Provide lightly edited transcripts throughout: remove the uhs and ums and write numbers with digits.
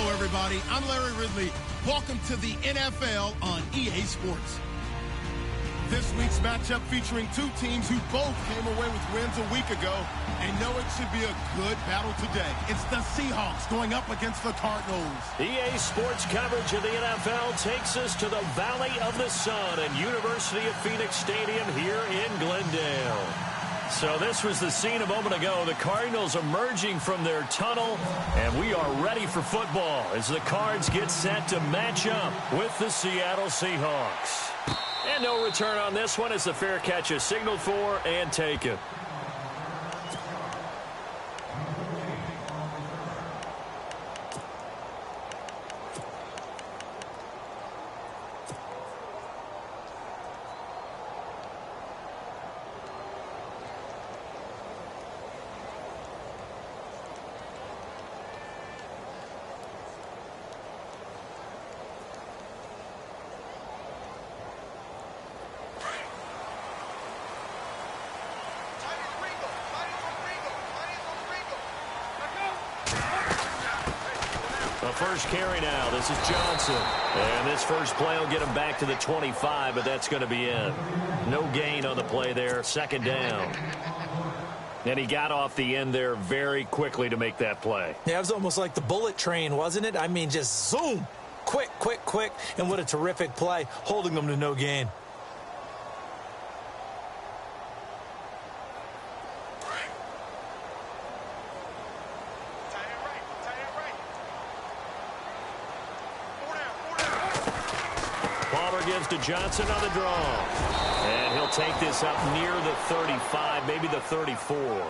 Hello, everybody. I'm Larry Ridley. Welcome to the NFL on EA Sports. This week's matchup featuring two teams who both came away with wins a week ago and know it should be a good battle today. It's the Seahawks going up against the Cardinals. EA Sports coverage of the NFL takes us to the Valley of the Sun and University of Phoenix Stadium here in Glendale. So this was the scene a moment ago. The Cardinals emerging from their tunnel, and we are ready for football as the Cards get set to match up with the Seattle Seahawks. And no return on this one as the fair catch is signaled for and taken. The first carry now. This is Johnson. And this first play will get him back to the 25, but that's going to be it. No gain on the play there. Second down. And he got off the end there very quickly to make that play. Yeah, it was almost like the bullet train, wasn't it? I mean, just zoom. Quick, quick, quick. And what a terrific play, holding them to no gain. Gives to Johnson on the draw. And he'll take this up near the 35, maybe the 34.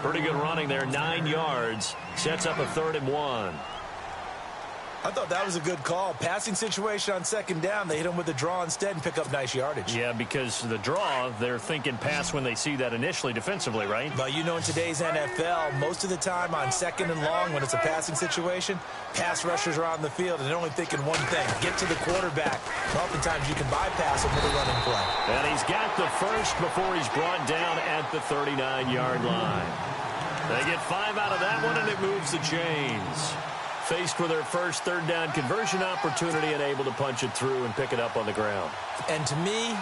Pretty good running there, 9 yards. Sets up a 3rd and 1. I thought that was a good call. Passing situation on second down. They hit him with the draw instead and pick up nice yardage. Yeah, because the draw, they're thinking pass when they see that initially defensively, right? But you know, in today's NFL, most of the time on second and long, when it's a passing situation, pass rushers are on the field and they're only thinking one thing, get to the quarterback. Oftentimes you can bypass him with a running play. And he's got the first before he's brought down at the 39-yard line. They get 5 out of that one, and it moves the chains. Faced with their first third down conversion opportunity and able to punch it through and pick it up on the ground. And to me,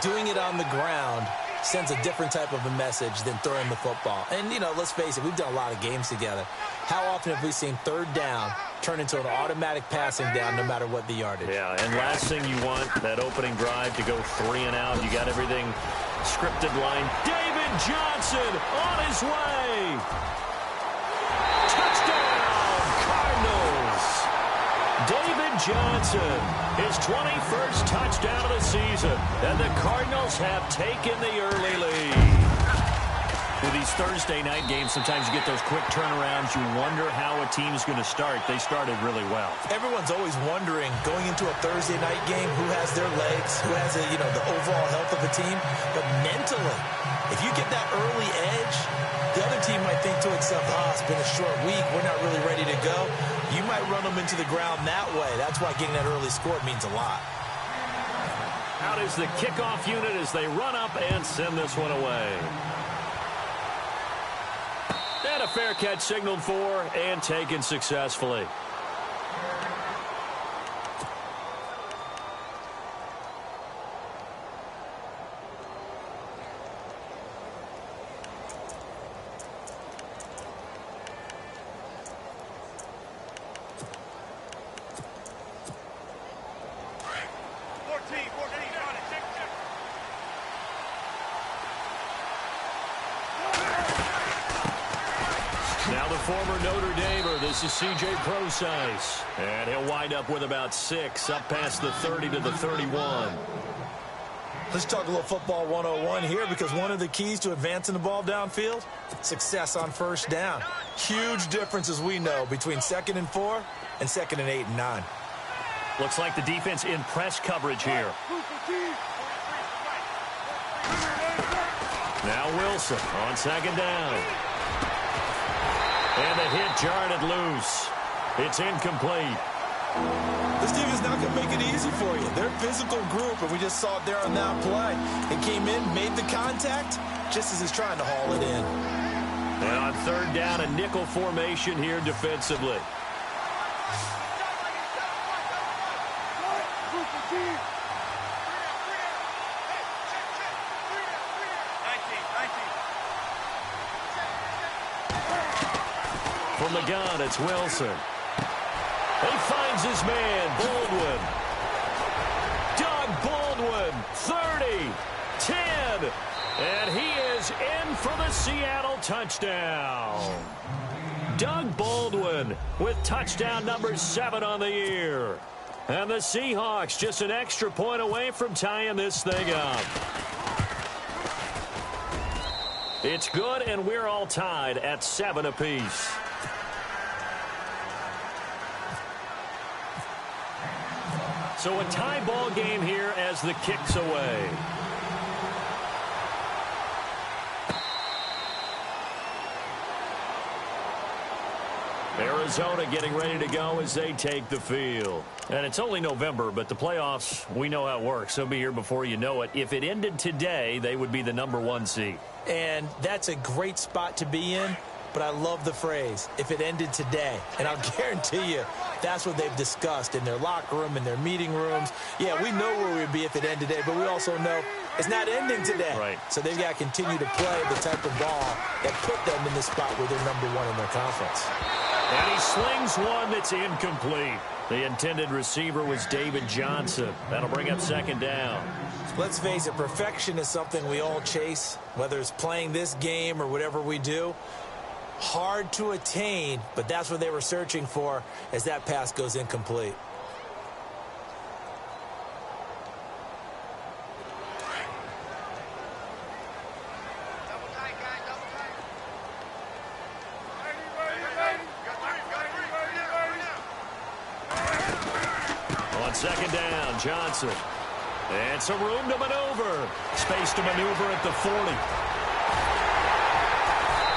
doing it on the ground sends a different type of a message than throwing the football. And, you know, let's face it, we've done a lot of games together. How often have we seen third down turn into an automatic passing down no matter what the yardage? Yeah, and last thing you want, that opening drive to go 3 and out. You got everything scripted line. David Johnson on his way. Touchdown! David Johnson, his 21st touchdown of the season, and the Cardinals have taken the early lead. With these Thursday night games, sometimes you get those quick turnarounds. You wonder how a team's going to start. They started really well. Everyone's always wondering, going into a Thursday night game, who has their legs, who has the overall health of the team. But mentally, if you get that early edge, the other team might think to itself, it's been a short week, we're not really ready to go. You might run them into the ground that way. That's why getting that early score means a lot. Out is the kickoff unit as they run up and send this one away. And a fair catch signaled for and taken successfully. Former Notre Damer, this is C.J. Procise. And he'll wind up with about 6, up past the 30 to the 31. Let's talk a little football 101 here, because one of the keys to advancing the ball downfield, success on first down. Huge difference, as we know, between 2nd and 4 and 2nd and 8 and 9. Looks like the defense in press coverage here. Now Wilson on 2nd down. And the hit jarred it loose. It's incomplete. This team is not going to make it easy for you. They're a physical group, and we just saw it there on that play. It came in, made the contact, just as he's trying to haul it in. And on 3rd down, a nickel formation here defensively. From the gun, it's Wilson. He finds his man, Baldwin. Doug Baldwin, 30, 10, and he is in for the Seattle touchdown. Doug Baldwin with touchdown number 7 on the year. And the Seahawks just an extra point away from tying this thing up. It's good, and we're all tied at 7 apiece. So a tie ball game here as the kick's away. Arizona getting ready to go as they take the field. And it's only November, but the playoffs, we know how it works. They'll be here before you know it. If it ended today, they would be the number 1 seed. And that's a great spot to be in, but I love the phrase, if it ended today. And I'll guarantee you, that's what they've discussed in their locker room, in their meeting rooms. Yeah, we know where we'd be if it ended today, but we also know it's not ending today. Right. So they've got to continue to play the type of ball that put them in the spot where they're number 1 in their conference. And he slings one that's incomplete. The intended receiver was David Johnson. That'll bring up 2nd down. Let's face it, perfection is something we all chase, whether it's playing this game or whatever we do. Hard to attain, but that's what they were searching for as that pass goes incomplete. On 2nd down, Johnson. And some room to maneuver. Space to maneuver at the 40.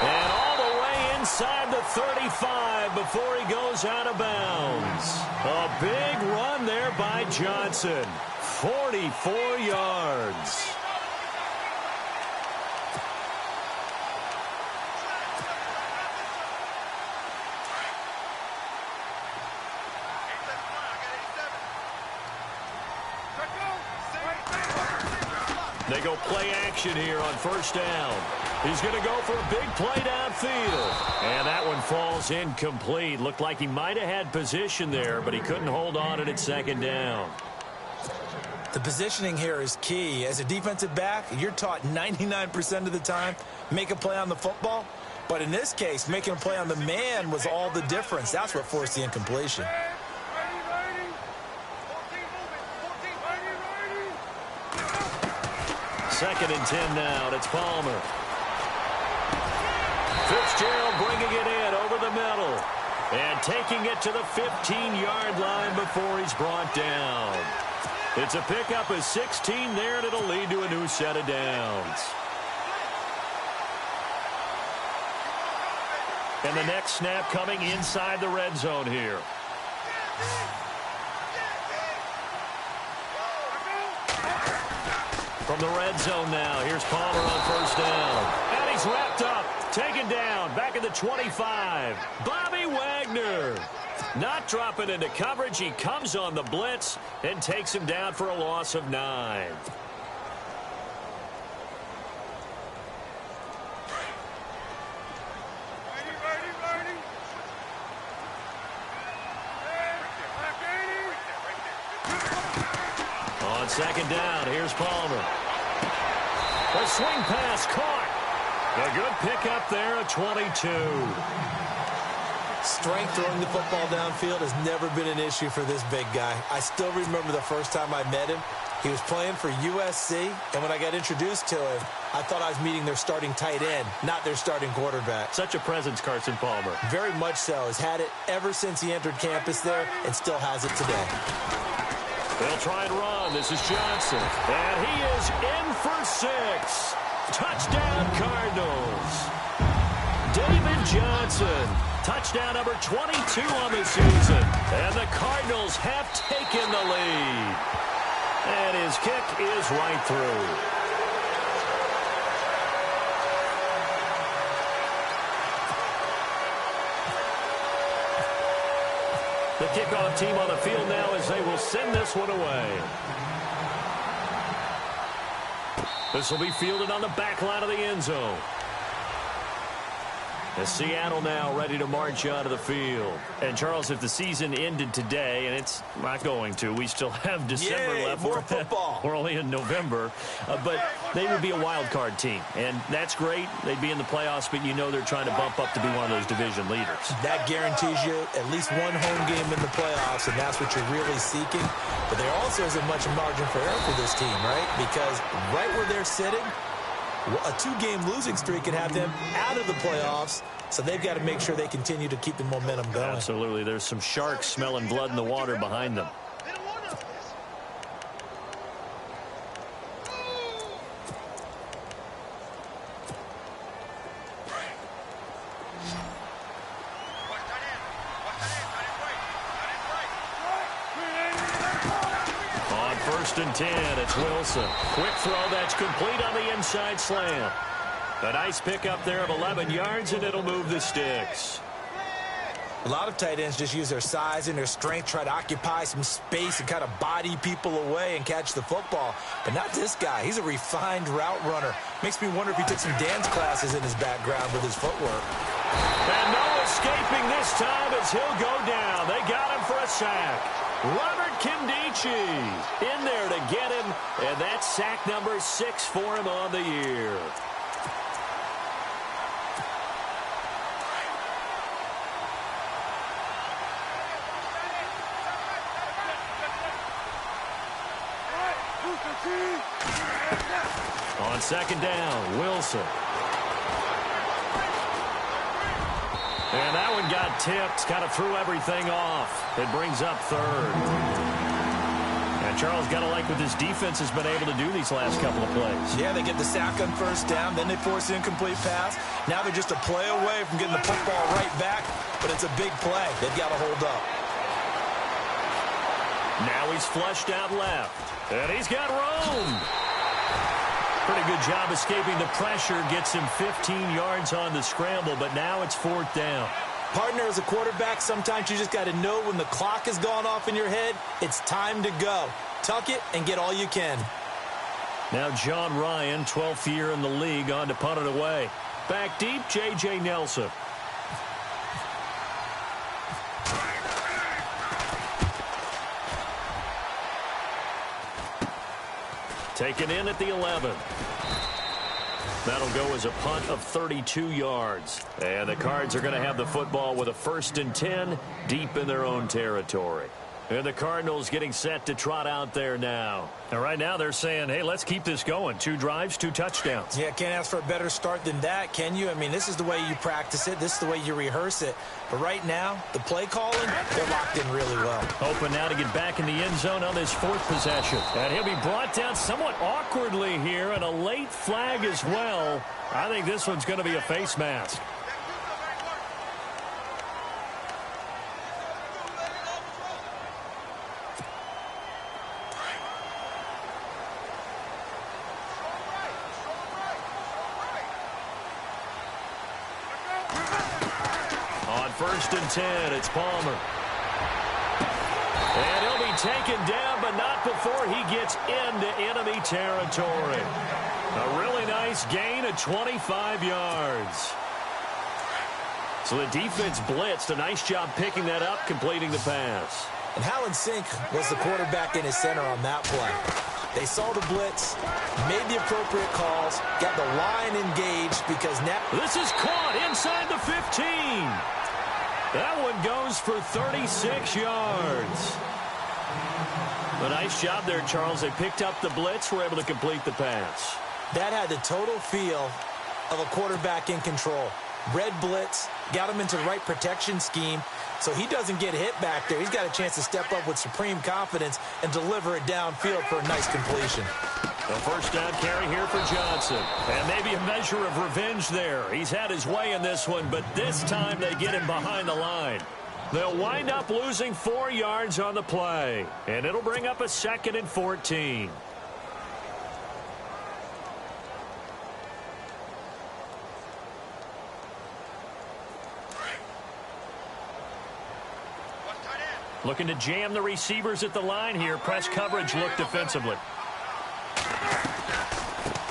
And all the way inside the 35 before he goes out of bounds. A big run there by Johnson. 44 yards. They go play action here on 1st down. He's going to go for a big play downfield. And that one falls incomplete. Looked like he might have had position there, but he couldn't hold on at 2nd down. The positioning here is key. As a defensive back, you're taught 99% of the time, make a play on the football. But in this case, making a play on the man was all the difference. That's what forced the incompletion. 2nd and 10 now. It's Palmer. Fitzgerald bringing it in over the middle. And taking it to the 15-yard line before he's brought down. It's a pickup of 16 there, and it'll lead to a new set of downs. And the next snap coming inside the red zone here. From the red zone now, here's Palmer on 1st down. And he's wrapped up, taken down, back at the 25. Bobby Wagner not dropping into coverage. He comes on the blitz and takes him down for a loss of 9. On 2nd down, here's Palmer. A swing pass caught. A good pickup there at 22. Strength throwing the football downfield has never been an issue for this big guy. I still remember the first time I met him. He was playing for USC, and when I got introduced to him, I thought I was meeting their starting tight end, not their starting quarterback. Such a presence, Carson Palmer. Very much so. Has had it ever since he entered campus there and still has it today. They'll try and run. This is Johnson. And he is in for 6. Touchdown, Cardinals. David Johnson. Touchdown number 22 on the season. And the Cardinals have taken the lead. And his kick is right through. The kickoff team on the field now as they will send this one away. This will be fielded on the back line of the end zone. As Seattle now ready to march out of the field. And, Charles, if the season ended today, and it's not going to, we still have December left. More football. We're only in November. But they would be a wild card team. And that's great. They'd be in the playoffs, but you know they're trying to bump up to be one of those division leaders. That guarantees you at least one home game in the playoffs, and that's what you're really seeking. But there also isn't much margin for error for this team, right? Because right where they're sitting, a two-game losing streak could have them out of the playoffs, so they've got to make sure they continue to keep the momentum going. Absolutely. There's some sharks smelling blood in the water behind them. First and 10, it's Wilson. Quick throw that's complete on the inside slant. A nice pickup there of 11 yards, and it'll move the sticks. A lot of tight ends just use their size and their strength, try to occupy some space and kind of body people away and catch the football. But not this guy. He's a refined route runner. Makes me wonder if he took some dance classes in his background with his footwork. And no escaping this time as he'll go down. They got him for a sack. Robert Kindici in there to get him, and that's sack number 6 for him on the year. On second down, Wilson. And that one got tipped, kind of threw everything off. It brings up third. And Charles, got to like what this defense has been able to do these last couple of plays. Yeah, they get the sack on first down, then they force an incomplete pass. Now they're just a play away from getting the football right back, but it's a big play. They've got to hold up. Now he's flushed out left, and he's got room. Pretty good job escaping the pressure. Gets him 15 yards on the scramble, but now it's 4th down. Partner, as a quarterback, sometimes you just got to know when the clock has gone off in your head, it's time to go. Tuck it and get all you can. Now John Ryan, 12th year in the league, on to punt it away. Back deep, J.J. Nelson. Taken in at the 11. That'll go as a punt of 32 yards. And the Cards are going to have the football with a 1st and 10 deep in their own territory. And the Cardinals getting set to trot out there now. And right now they're saying, hey, let's keep this going. 2 drives, 2 touchdowns. Yeah, can't ask for a better start than that, can you? I mean, this is the way you practice it. This is the way you rehearse it. But right now, the play calling, they're locked in really well. Hoping now to get back in the end zone on this 4th possession. And he'll be brought down somewhat awkwardly here, and a late flag as well. I think this one's going to be a face mask. First and 10, it's Palmer. And he'll be taken down, but not before he gets into enemy territory. A really nice gain of 25 yards. So the defense blitzed. A nice job picking that up, completing the pass. And Hallen Sink was the quarterback in his center on that play. They saw the blitz, made the appropriate calls, got the line engaged because now... This is caught inside the 15. That one goes for 36 yards. A nice job there, Charles. They picked up the blitz, were able to complete the pass. That had the total feel of a quarterback in control. Red blitz, got him into the right protection scheme, so he doesn't get hit back there. He's got a chance to step up with supreme confidence and deliver it downfield for a nice completion. The first down carry here for Johnson. And maybe a measure of revenge there. He's had his way in this one, but this time they get him behind the line. They'll wind up losing 4 yards on the play. And it'll bring up a 2nd and 14. Looking to jam the receivers at the line here. Press coverage look defensively.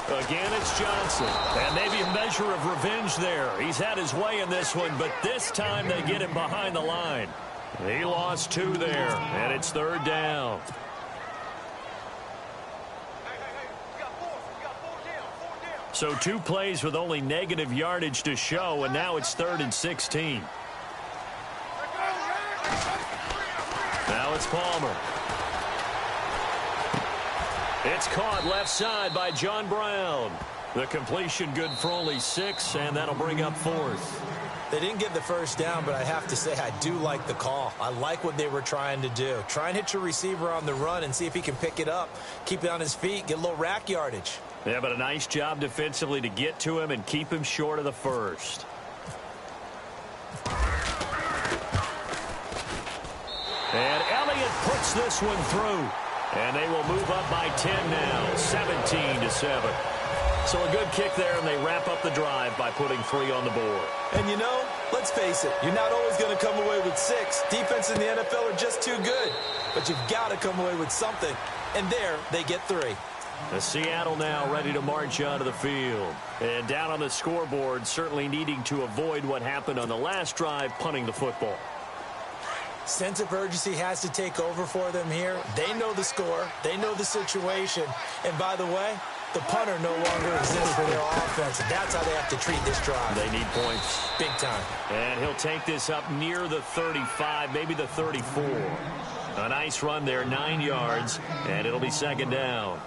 Again, it's Johnson. And maybe a measure of revenge there. He's had his way in this one, but this time they get him behind the line. He lost 2 there, and it's 3rd down. So 2 plays with only negative yardage to show, and now it's 3rd and 16. Now it's Palmer. It's caught left side by John Brown. The completion good for only 6, and that'll bring up 4th. They didn't get the first down, but I have to say I do like the call. I like what they were trying to do. Try and hit your receiver on the run and see if he can pick it up. Keep it on his feet, get a little rack yardage. Yeah, but a nice job defensively to get to him and keep him short of the first. And Elliott puts this one through. And they will move up by 10 now, 17-7. So a good kick there, and they wrap up the drive by putting 3 on the board. And you know, let's face it, you're not always going to come away with 6. Defense in the NFL are just too good. But you've got to come away with something. And there, they get 3. The Seattle now ready to march onto the field. And down on the scoreboard, certainly needing to avoid what happened on the last drive, punting the football. Sense of urgency has to take over for them here. They know the score. They know the situation. And by the way, the punter no longer exists for their offense. That's how they have to treat this drive. They need points. Big time. And he'll take this up near the 35, maybe the 34. A nice run there, 9 yards, and it'll be 2nd down.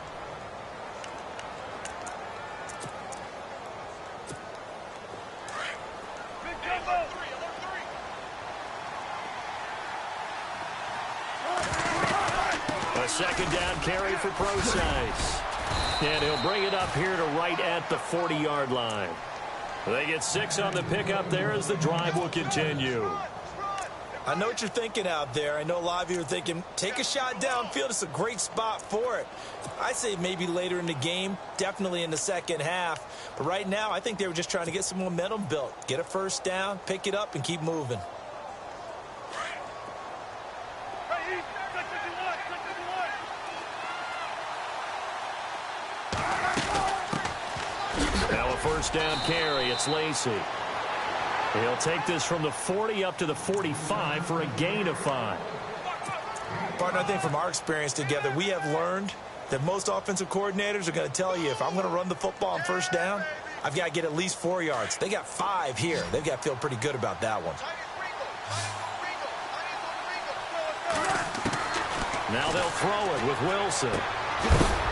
A 2nd down carry for Procise. And he'll bring it up here to right at the 40-yard line. They get 6 on the pickup there as the drive will continue. I know what you're thinking out there. I know a lot of you are thinking, take a shot downfield. It's a great spot for it. I say maybe later in the game, definitely in the second half. But right now, I think they were just trying to get some momentum built. Get a first down, pick it up, and keep moving. Now a first down carry. It's Lacy. He'll take this from the 40 up to the 45 for a gain of 5. Partner, I think from our experience together, we have learned that most offensive coordinators are going to tell you if I'm going to run the football on first down, I've got to get at least 4 yards. They got 5 here. They've got to feel pretty good about that one. Now they'll throw it with Wilson.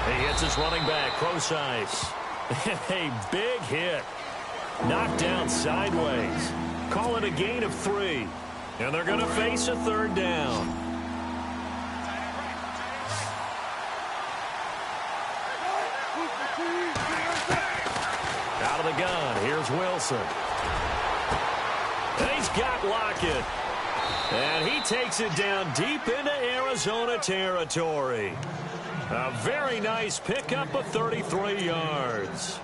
He hits his running back, Procise. A big hit. Knocked down sideways. Call it a gain of 3. And they're going to face a 3rd down. Out of the gun. Here's Wilson. And he's got Lockett. And he takes it down deep into Arizona territory. A very nice pickup of 33 yards.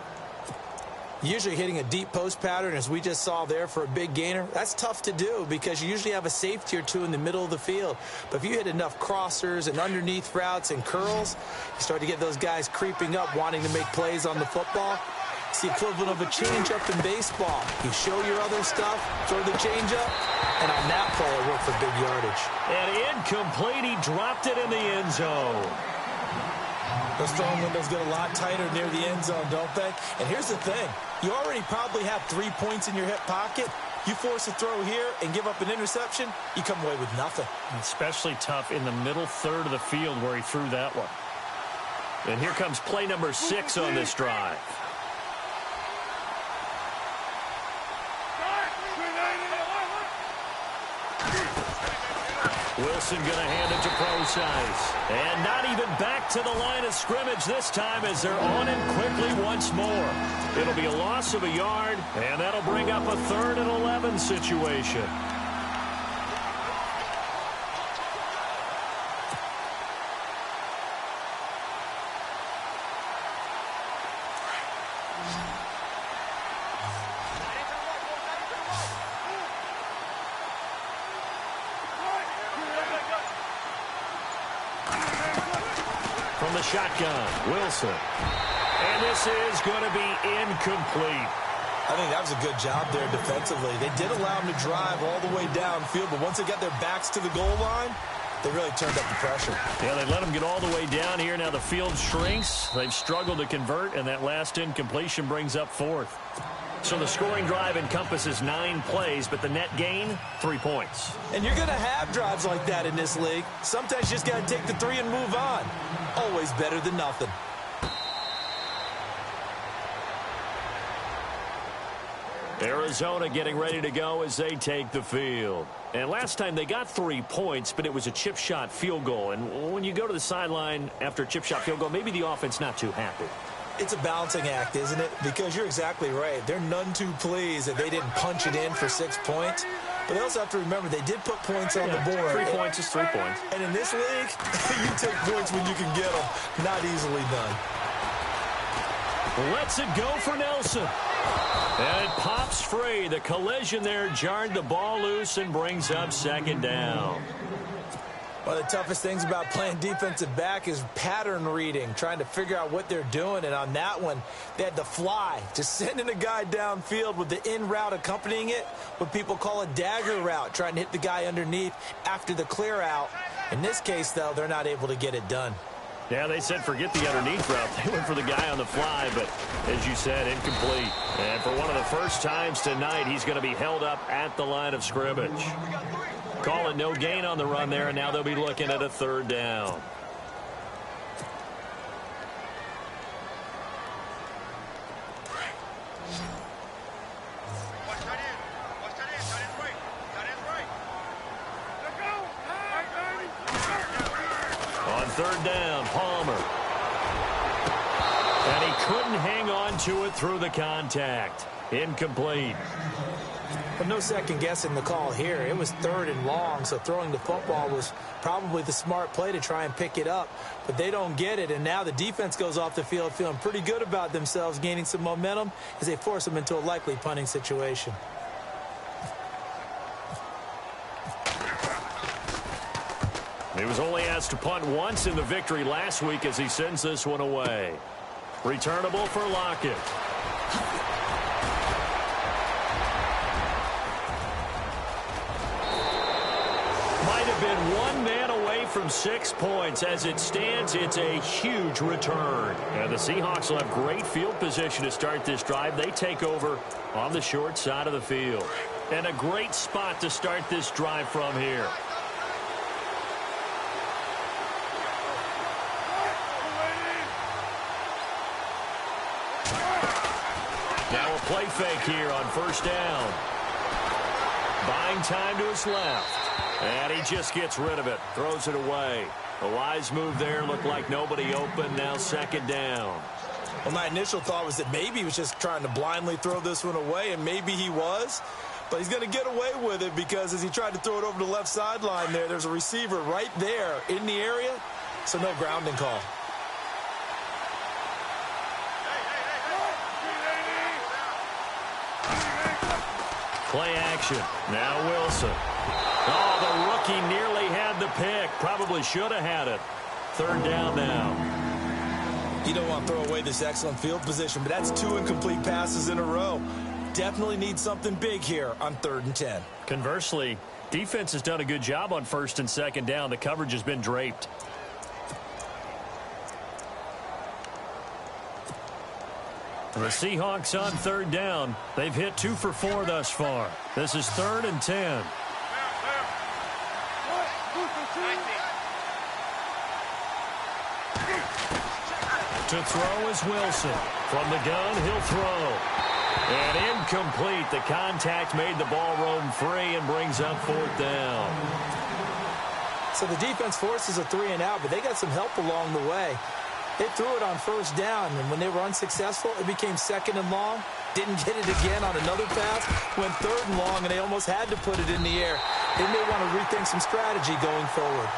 Usually hitting a deep post pattern, as we just saw there for a big gainer, that's tough to do because you usually have a safety or 2 in the middle of the field. But if you hit enough crossers and underneath routes and curls, you start to get those guys creeping up, wanting to make plays on the football. It's the equivalent of a changeup in baseball. You show your other stuff, throw the changeup, and on that play, it worked for big yardage. And incomplete, he dropped it in the end zone. Those throwing windows get a lot tighter near the end zone, don't they? And here's the thing. You already probably have 3 points in your hip pocket. You force a throw here and give up an interception, you come away with nothing. Especially tough in the middle third of the field where he threw that one. And here comes play number 6 on this drive. Wilson going to hand it to Procise. And not even back to the line of scrimmage this time as they're on him quickly once more. It'll be a loss of a yard, and that'll bring up a 3rd and 11 situation. from the shotgun. Wilson. And this is going to be incomplete. I think that was a good job there defensively. They did allow them to drive all the way downfield, but once they got their backs to the goal line, they really turned up the pressure. Yeah, they let them get all the way down here. Now the field shrinks. They've struggled to convert, and that last incompletion brings up fourth. So the scoring drive encompasses 9 plays, but the net gain, 3 points. And you're going to have drives like that in this league. Sometimes you just got to take the 3 and move on. Always better than nothing. Arizona getting ready to go as they take the field. And last time they got 3 points, but it was a chip shot field goal. And when you go to the sideline after a chip shot field goal, maybe the offense not too happy. It's a balancing act, isn't it? Because you're exactly right. They're none too pleased that they didn't punch it in for 6 points. But they also have to remember they did put points on the board. 3 points is 3 points. And in this league, you take points when you can get them. Not easily done. Lets it go for Nelson. And it pops free. The collision there jarred the ball loose and brings up second down. One of the toughest things about playing defensive back is pattern reading, trying to figure out what they're doing. And on that one, they had to fly, just sending a guy downfield with the in route accompanying it, what people call a dagger route, trying to hit the guy underneath after the clear out. In this case, though, they're not able to get it done. Yeah, they said forget the underneath route. They went for the guy on the fly, but as you said, incomplete. And for one of the first times tonight, he's going to be held up at the line of scrimmage. Call it no gain on the run there, and now they'll be looking at a third down. On third down, Palmer. And he couldn't hang on to it through the contact. Incomplete. But no second guessing the call here. It was 3rd and long, so throwing the football was probably the smart play to try and pick it up. But they don't get it, and now the defense goes off the field feeling pretty good about themselves, gaining some momentum as they force them into a likely punting situation. He was only asked to punt once in the victory last week as he sends this one away. Returnable for Lockett. Might have been one man away from 6 points. As it stands, it's a huge return. And the Seahawks will have great field position to start this drive. They take over on the short side of the field. And a great spot to start this drive from here. Now a play fake here on first down. Buying time to his left. And he just gets rid of it. Throws it away. A wise move there. Looked like nobody open. Now second down. Well, my initial thought was that maybe he was just trying to blindly throw this one away, and maybe he was. But he's going to get away with it because as he tried to throw it over the left sideline there's a receiver right there in the area. So no grounding call. Play action. Now Wilson. Oh, the rookie nearly had the pick. Probably should have had it. Third down now. You don't want to throw away this excellent field position, but that's 2 incomplete passes in a row. Definitely need something big here on 3rd and 10. Conversely, defense has done a good job on first and second down. The coverage has been draped. The Seahawks on third down. They've hit 2 for 4 thus far. This is 3rd and 10. To throw is Wilson. From the gun, he'll throw. And incomplete. The contact made the ball roam free and brings up 4th down. So the defense forces a 3 and out, but they got some help along the way. They threw it on first down, and when they were unsuccessful, it became 2nd and long. Didn't get it again on another pass. Went 3rd and long, and they almost had to put it in the air. They may want to rethink some strategy going forward.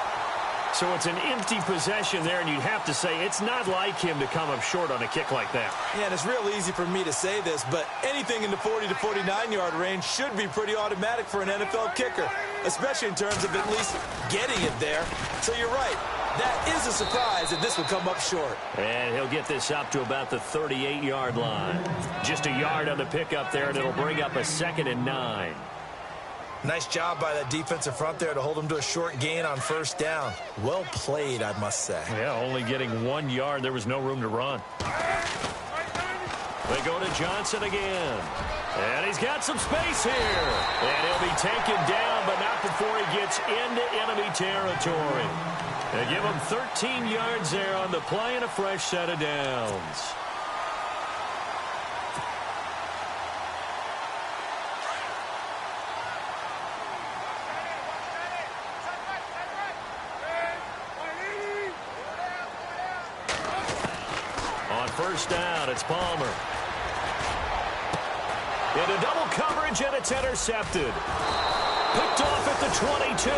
So it's an empty possession there, and you'd have to say it's not like him to come up short on a kick like that. Yeah, and it's real easy for me to say this, but anything in the 40 to 49-yard range should be pretty automatic for an NFL kicker, especially in terms of at least getting it there. So you're right. That is a surprise, and this will come up short. And he'll get this up to about the 38-yard line. Just a yard on the pickup there, and it'll bring up a 2nd and 9. Nice job by that defensive front there to hold him to a short gain on 1st down. Well played, I must say. Yeah, only getting 1 yard. There was no room to run. They go to Johnson again. And he's got some space here. And he'll be taken down, but not before he gets into enemy territory. They give him 13 yards there on the play and a fresh set of downs. On 1st down, it's Palmer. Into double coverage, and it's intercepted. Picked off at the 22.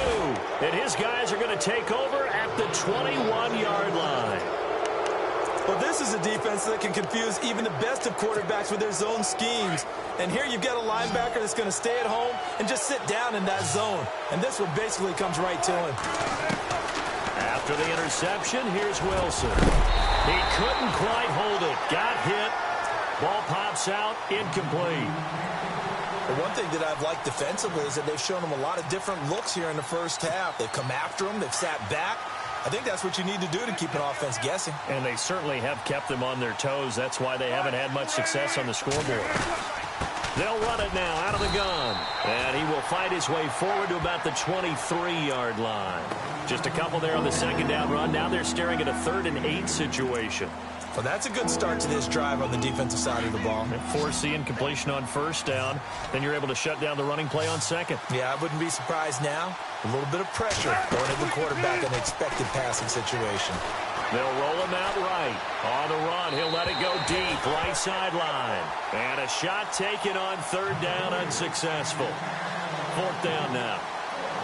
And his guys are going to take over at the 21-yard line. Well, this is a defense that can confuse even the best of quarterbacks with their zone schemes. And here you've got a linebacker that's going to stay at home and just sit down in that zone. And this one basically comes right to him. After the interception, here's Wilson. He couldn't quite hold it. Got hit. Ball pops out, incomplete. The one thing that I've liked defensively is that they've shown him a lot of different looks here in the 1st half. They've come after him. They've sat back. I think that's what you need to do to keep an offense guessing. And they certainly have kept them on their toes. That's why they haven't had much success on the scoreboard. They'll run it now out of the gun. And he will fight his way forward to about the 23-yard line. Just a couple there on the 2nd down run. Now they're staring at a 3rd and 8 situation. Well, that's a good start to this drive on the defensive side of the ball. Force the incompletion on 1st down. Then you're able to shut down the running play on 2nd. Yeah, I wouldn't be surprised now. A little bit of pressure going at the quarterback in an expected passing situation. They'll roll him out right. On the run, he'll let it go deep, right sideline. And a shot taken on 3rd down, unsuccessful. 4th down now.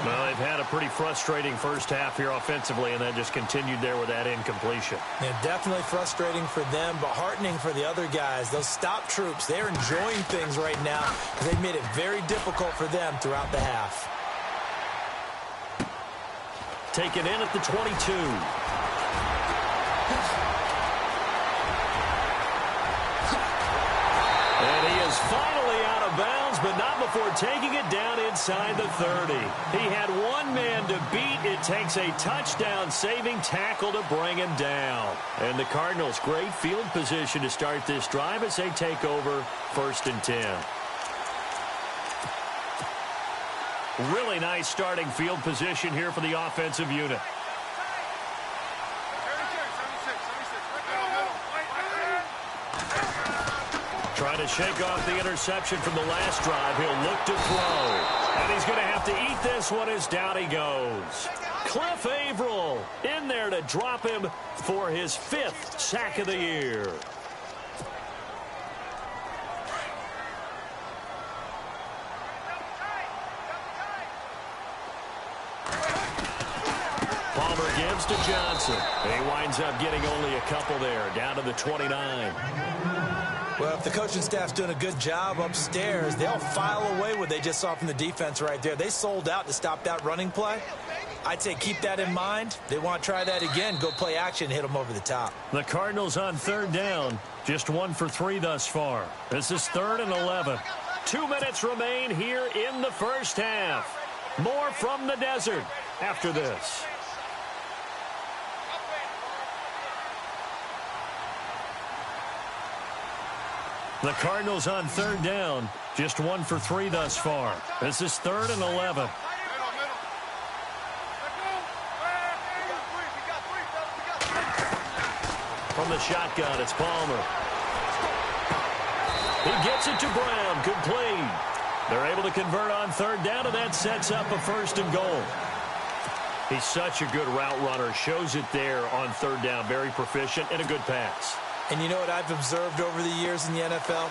Well, they've had a pretty frustrating 1st half here offensively, and that just continued there with that incompletion. Yeah, definitely frustrating for them, but heartening for the other guys. Those stop troops, they're enjoying things right now because they've made it very difficult for them throughout the half. Taken in at the 22. And he is finally out of bounds, but not before taking it down inside the 30. He had one man to beat. It takes a touchdown-saving tackle to bring him down. And the Cardinals, great field position to start this drive as they take over 1st and 10. Really nice starting field position here for the offensive unit. Trying to shake off the interception from the last drive. He'll look to throw. And he's going to have to eat this one as down he goes. Cliff Averill in there to drop him for his 5th sack of the year. Palmer gives to Johnson. He winds up getting only a couple there, down to the 29. Well, if the coaching staff's doing a good job upstairs, they'll file away what they just saw from the defense right there. They sold out to stop that running play. I'd say keep that in mind. They want to try that again. Go play action, hit them over the top. The Cardinals on 3rd down. Just 1 for 3 thus far. This is 3rd and 11. 2 minutes remain here in the 1st half. More from the desert after this. The Cardinals on 3rd down. Just 1 for 3 thus far. This is 3rd and 11. From the shotgun, it's Palmer. He gets it to Brown, complete. They're able to convert on 3rd down, and that sets up a 1st and goal. He's such a good route runner. Shows it there on 3rd down. Very proficient and a good pass. And you know what I've observed over the years in the NFL?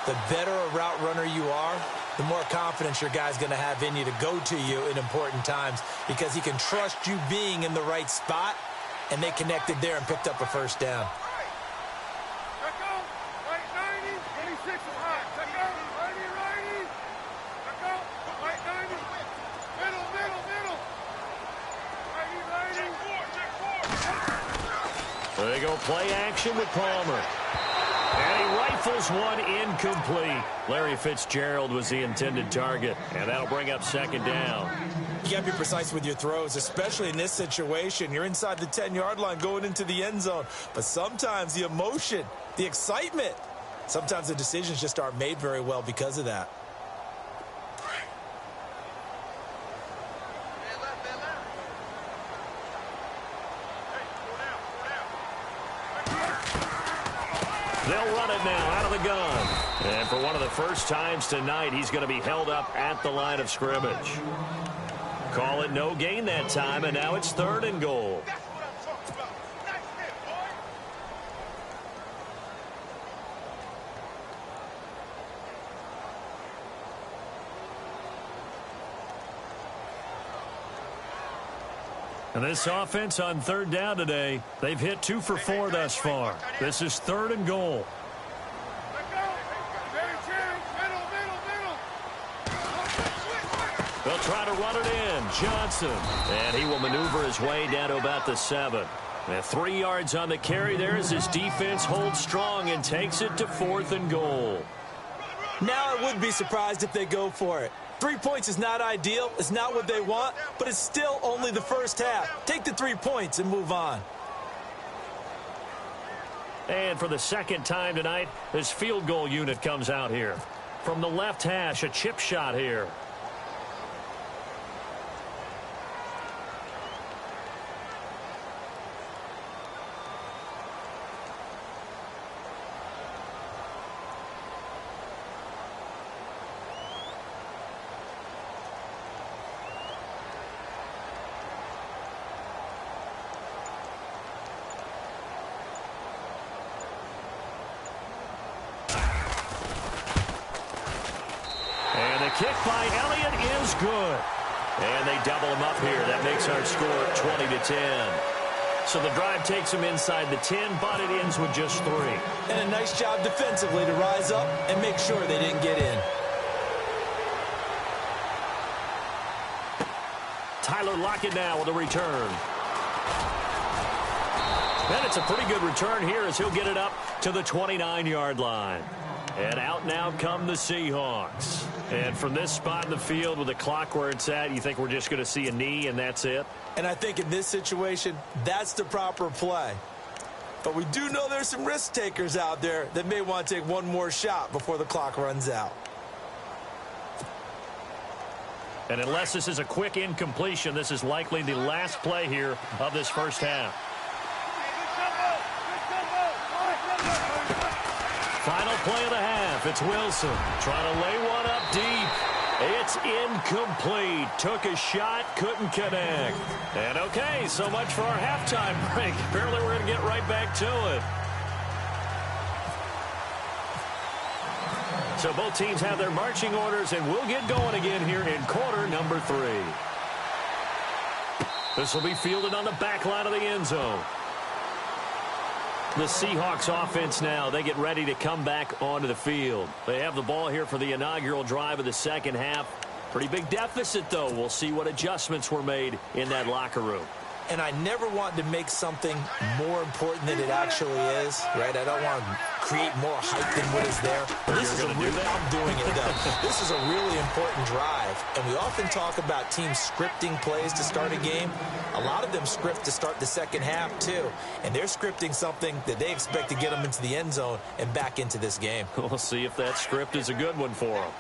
The better a route runner you are, the more confidence your guy's going to have in you to go to you in important times because he can trust you being in the right spot, and they connected there and picked up a 1st down. They go play action with Palmer. And he rifles one incomplete. Larry Fitzgerald was the intended target, and that'll bring up second down. You got to be precise with your throws, especially in this situation. You're inside the 10-yard line going into the end zone. But sometimes the emotion, the excitement, sometimes the decisions just aren't made very well because of that. They'll run it now out of the gun. And for one of the first times tonight, he's going to be held up at the line of scrimmage. Call it no gain that time, and now it's 3rd and goal. And this offense on 3rd down today, they've hit 2 for 4 thus far. This is 3rd and goal. They'll try to run it in. Johnson. And he will maneuver his way down to about the 7. And 3 yards on the carry there as his defense holds strong and takes it to 4th and goal. Now I would be surprised if they go for it. 3 points is not ideal. It's not what they want, but it's still only the first half. Take the 3 points and move on. And for the second time tonight, this field goal unit comes out here. From the left hash, a chip shot here. Kick by Elliott is good. And they double him up here. That makes our score 20-10. So the drive takes them inside the 10, but it ends with just 3. And a nice job defensively to rise up and make sure they didn't get in. Tyler Lockett now with a return. And it's a pretty good return here as he'll get it up to the 29-yard line. And out now come the Seahawks. And from this spot in the field with the clock where it's at, you think we're just going to see a knee and that's it? And I think in this situation, that's the proper play. But we do know there's some risk takers out there that may want to take one more shot before the clock runs out. And unless this is a quick incompletion, this is likely the last play here of this first half. Final play of the half. It's Wilson trying to lay one up deep. It's incomplete. Took a shot, couldn't connect. And okay, so much for our halftime break. Apparently we're going to get right back to it. So both teams have their marching orders, and we'll get going again here in quarter number 3. This will be fielded on the back line of the end zone. The Seahawks offense now, they get ready to come back onto the field. They have the ball here for the inaugural drive of the second half. Pretty big deficit, though. We'll see what adjustments were made in that locker room. And I never want to make something more important than it actually is, right? I don't want to create more hype than what is there. But this is I'm doing it, though. This is a really important drive. And we often talk about teams scripting plays to start a game. A lot of them script to start the second half, too. And they're scripting something that they expect to get them into the end zone and back into this game. We'll see if that script is a good one for them.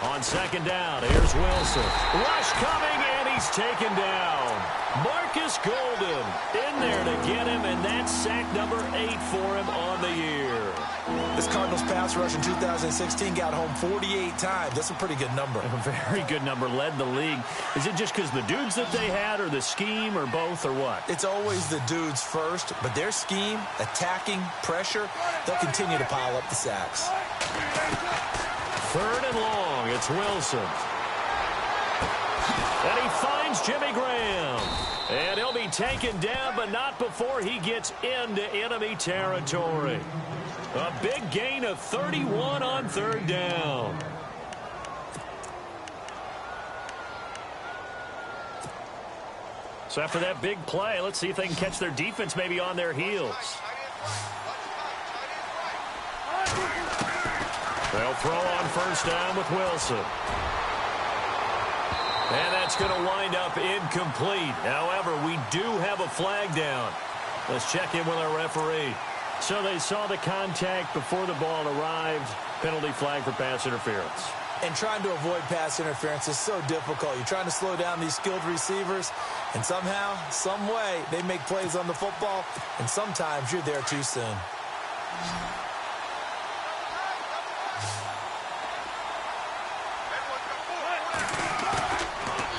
On second down, here's Wilson. Rush coming, and he's taken down. Marcus Golden in there to get him, and that's sack number 8 for him on the year. This Cardinals pass rush in 2016 got home 48 times. That's a pretty good number. A very good number, led the league. Is it just because the dudes that they had, or the scheme, or both, or what? It's always the dudes first, but their scheme, attacking, pressure, they'll continue to pile up the sacks. Third and long, it's Wilson. And he finds Jimmy Graham. And he'll be taken down, but not before he gets into enemy territory. A big gain of 31 on third down. So after that big play, let's see if they can catch their defense maybe on their heels. They'll throw on first down with Wilson. And that's going to wind up incomplete. However, we do have a flag down. Let's check in with our referee. So they saw the contact before the ball arrived. Penalty flag for pass interference. And trying to avoid pass interference is so difficult. You're trying to slow down these skilled receivers, and somehow, some way, they make plays on the football, and sometimes you're there too soon.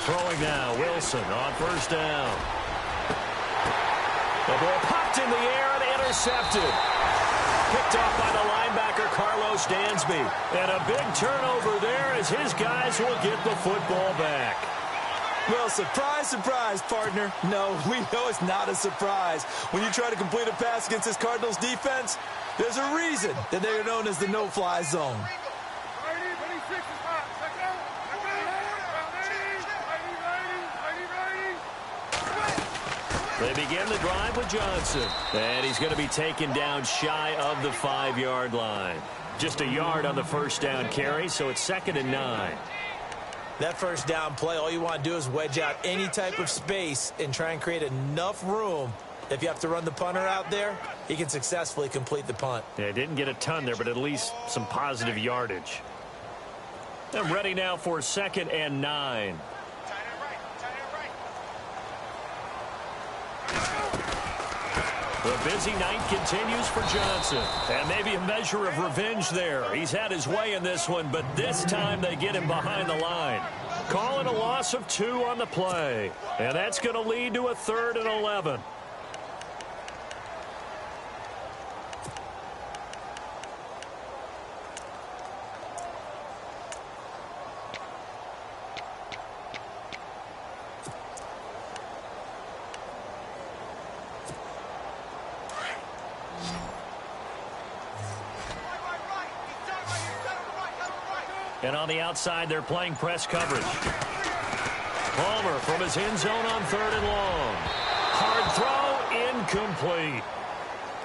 Throwing now, Wilson on first down. The ball popped in the air and intercepted. Picked off by the linebacker, Carlos Dansby. And a big turnover there as his guys will get the football back. Well, surprise, surprise, partner. No, we know it's not a surprise. When you try to complete a pass against this Cardinals defense, there's a reason that they are known as the no-fly zone. They begin the drive with Johnson. And he's going to be taken down shy of the 5-yard line. Just a yard on the first down carry, so it's 2nd and 9. That first down play, all you want to do is wedge out any type of space and try and create enough room. If you have to run the punter out there, he can successfully complete the punt. Yeah, didn't get a ton there, but at least some positive yardage. They're ready now for 2nd and 9. The busy night continues for Johnson. And maybe a measure of revenge there. He's had his way in this one, but this time they get him behind the line. Call it a loss of 2 on the play. And that's going to lead to a 3rd and 11. And on the outside, they're playing press coverage. Palmer from his end zone on 3rd and long. Hard throw, incomplete.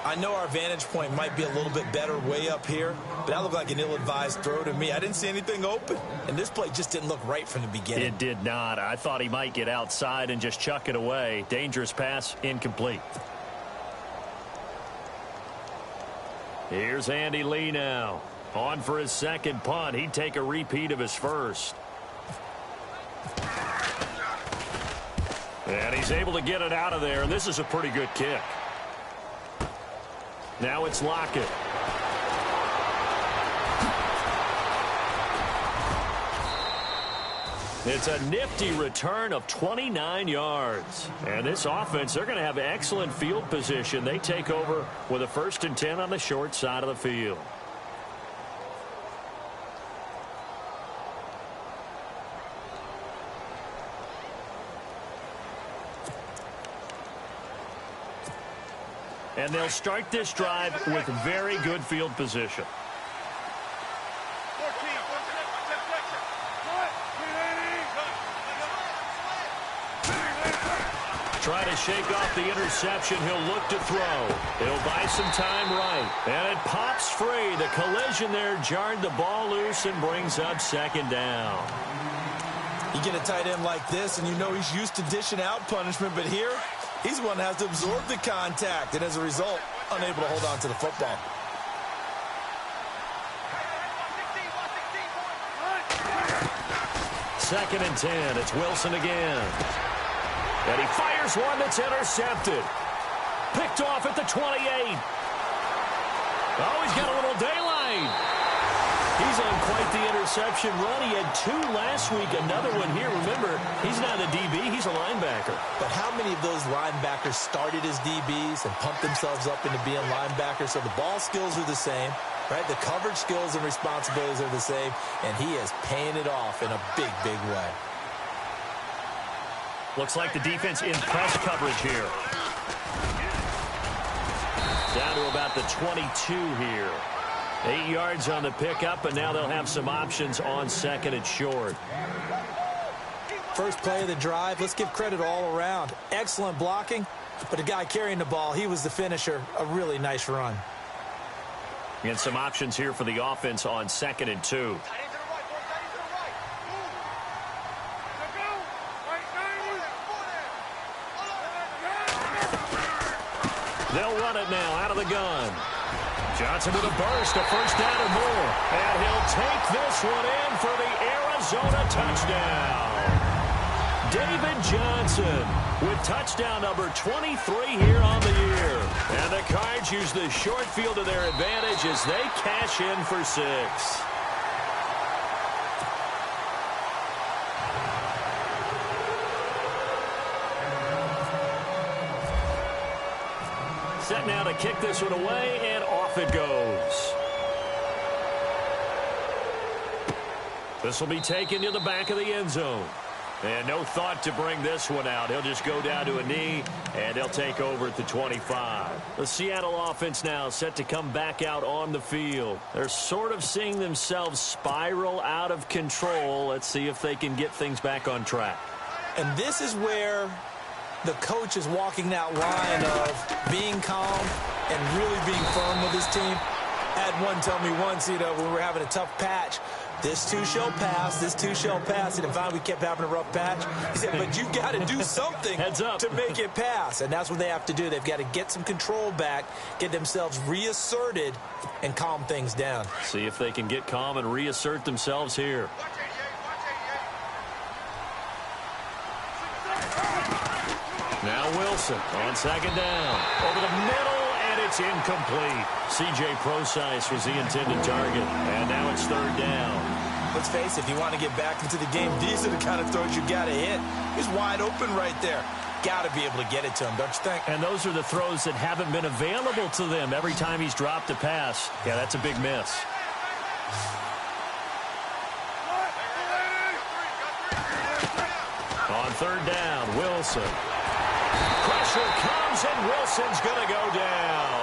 I know our vantage point might be a little bit better way up here, but that looked like an ill-advised throw to me. I didn't see anything open, and this play just didn't look right from the beginning. It did not. I thought he might get outside and just chuck it away. Dangerous pass, incomplete. Here's Andy Lee now. On for his second punt. He'd take a repeat of his first. And he's able to get it out of there, and this is a pretty good kick. Now it's Lockett. It's a nifty return of 29 yards. And this offense, they're going to have excellent field position. They take over with a 1st and 10 on the short side of the field. And they'll start this drive with very good field position. Try to shake off the interception. He'll look to throw. He'll buy some time right. And it pops free. The collision there jarred the ball loose and brings up 2nd down. You get a tight end like this, and you know he's used to dishing out punishment, but here, he's the one that has to absorb the contact, and as a result, unable to hold on to the football. Second and 10. It's Wilson again. And he fires one that's intercepted. Picked off at the 28. Oh, he's got a little daylight. He's on quite the interception run. He had 2 last week, another one here. Remember, he's not a DB, he's a linebacker. But how many of those linebackers started as DBs and pumped themselves up into being linebackers? So the ball skills are the same, right? The coverage skills and responsibilities are the same, and he is paying it off in a big, big way. Looks like the defense in press coverage here. Down to about the 22 here. 8 yards on the pickup, and now they'll have some options on second and short. First play of the drive, let's give credit all around. Excellent blocking, but the guy carrying the ball, he was the finisher. A really nice run. And some options here for the offense on second and 2. They'll run it now out of the gun. Johnson with a burst, a first down or more. And he'll take this one in for the Arizona touchdown. David Johnson with touchdown number 23 here on the year. And the Cards use the short field to their advantage as they cash in for 6. Set now to kick this one away, and off it goes. This will be taken to the back of the end zone. And no thought to bring this one out. He'll just go down to a knee, and they'll take over at the 25. The Seattle offense now set to come back out on the field. They're sort of seeing themselves spiral out of control. Let's see if they can get things back on track. And this is where the coach is walking that line of being calm and really being firm with his team. I had one tell me once, when we were having a tough patch, this too shall pass, this too shall pass. And finally, we kept having a rough patch. He said, but you got to do something to make it pass. And that's what they have to do. They've got to get some control back, get themselves reasserted, and calm things down. See if they can get calm and reassert themselves here. Now Wilson on second down. Over the middle, and it's incomplete. C.J. Prosise was the intended target, and now it's third down. Let's face it, if you want to get back into the game, these are the kind of throws you got to hit. He's wide open right there. Got to be able to get it to him, don't you think? And those are the throws that haven't been available to them every time he's dropped a pass. Yeah, that's a big miss. On third down, Wilson. Pressure comes, and Wilson's going to go down.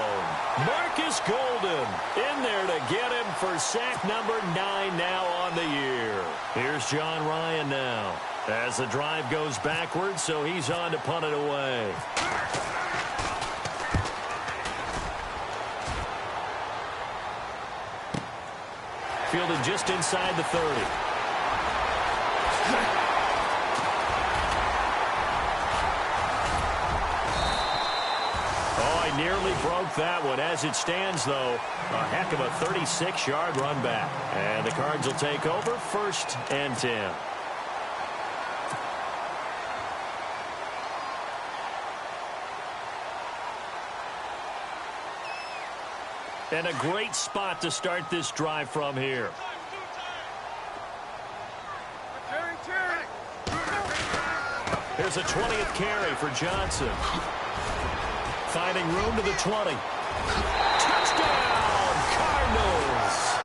Marcus Golden in there to get him for sack number 9 now on the year. Here's John Ryan now as the drive goes backwards, so he's on to punt it away. Fielded just inside the 30. Nearly broke that one. As it stands, though, a heck of a 36-yard run back. And the Cards will take over, 1st and 10. And a great spot to start this drive from here. Here's a 20th carry for Johnson. Finding room to the 20. Touchdown, Cardinals!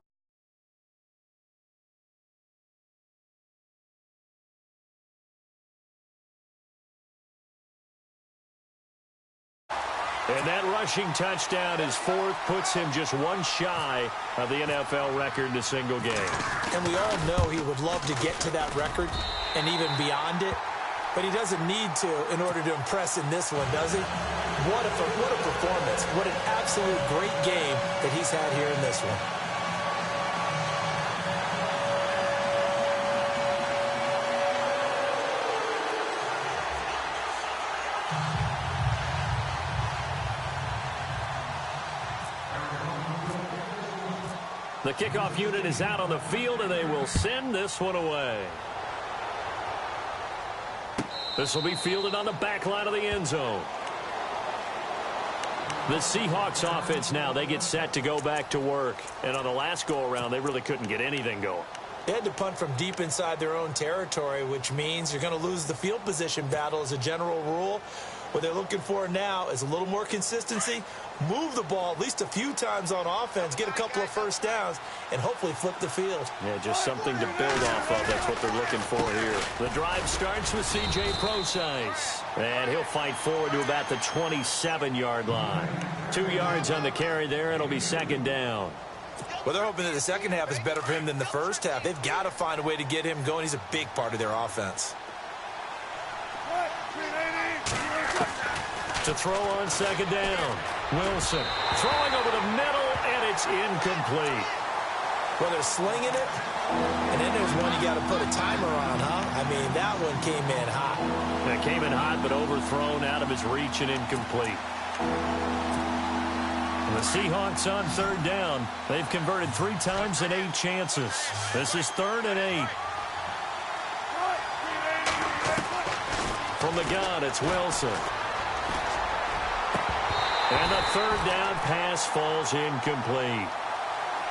And that rushing touchdown is 4th, puts him just one shy of the NFL record in a single game. And we all know he would love to get to that record and even beyond it. But he doesn't need to in order to impress in this one, does he? What a performance. What an absolute great game that he's had here in this one. The kickoff unit is out on the field, and they will send this one away. This will be fielded on the back line of the end zone. The Seahawks offense now, they get set to go back to work. And on the last go-around, they really couldn't get anything going. They had to punt from deep inside their own territory, which means you're going to lose the field position battle as a general rule. What they're looking for now is a little more consistency, move the ball at least a few times on offense, get a couple of first downs, and hopefully flip the field. Yeah, just something to build off of. That's what they're looking for here. The drive starts with C.J. Prosise, and he'll fight forward to about the 27-yard line. 2 yards on the carry there. It'll be second down. Well, they're hoping that the second half is better for him than the first half. They've got to find a way to get him going. He's a big part of their offense. To throw on second down. Wilson throwing over the middle, and it's incomplete. Well, they're slinging it, and then there's one you got to put a timer on, huh? I mean, that one came in hot. That came in hot, but overthrown out of his reach and incomplete. And the Seahawks on third down. They've converted 3 times in 8 chances. This is 3rd and 8. From the gun, it's Wilson. And the third down pass falls incomplete.